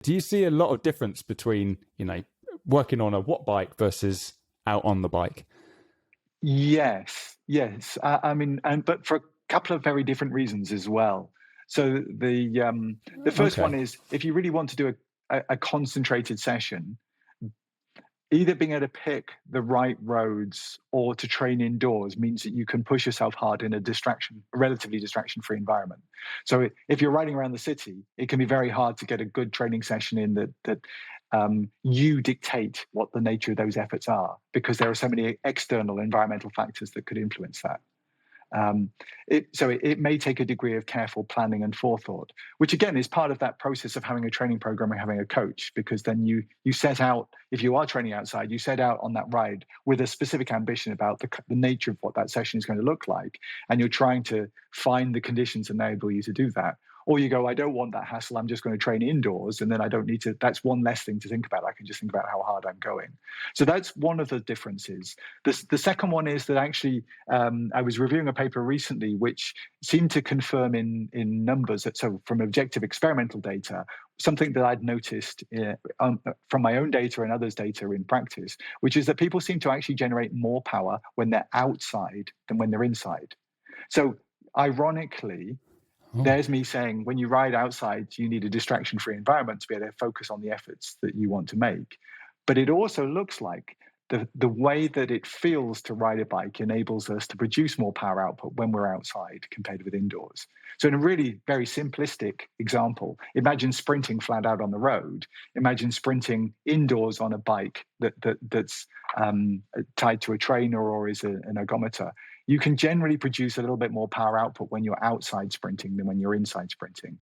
Do you see a lot of difference between, working on a WattBike versus out on the bike? Yes. I mean, but for a couple of very different reasons as well. So the first Okay. one is if you really want to do a concentrated session, either being able to pick the right roads or to train indoors means that you can push yourself hard in a relatively distraction-free environment. So if you're riding around the city, it can be very hard to get a good training session in that you dictate what the nature of those efforts are, because there are so many external environmental factors that could influence that. Um, it may take a degree of careful planning and forethought, which again is part of that process of having a training program and having a coach, because then you set out, if you are training outside, you set out on that ride with a specific ambition about the nature of what that session is going to look like, and you're trying to find the conditions that enable you to do that. Or you go, I don't want that hassle, I'm just going to train indoors, and then I don't need to, that's one less thing to think about. I can just think about how hard I'm going. So that's one of the differences. The second one is that actually I was reviewing a paper recently which seemed to confirm in numbers that, so from objective experimental data, something that I'd noticed from my own data and others' data in practice, which is that people seem to actually generate more power when they're outside than when they're inside. So ironically, Oh, there's me saying when you ride outside, you need a distraction-free environment to be able to focus on the efforts that you want to make. But it also looks like the way that it feels to ride a bike enables us to produce more power output when we're outside compared with indoors. So in a really very simplistic example, imagine sprinting flat out on the road. Imagine sprinting indoors on a bike that's tied to a trainer or is an ergometer. You can generally produce a little bit more power output when you're outside sprinting than when you're inside sprinting.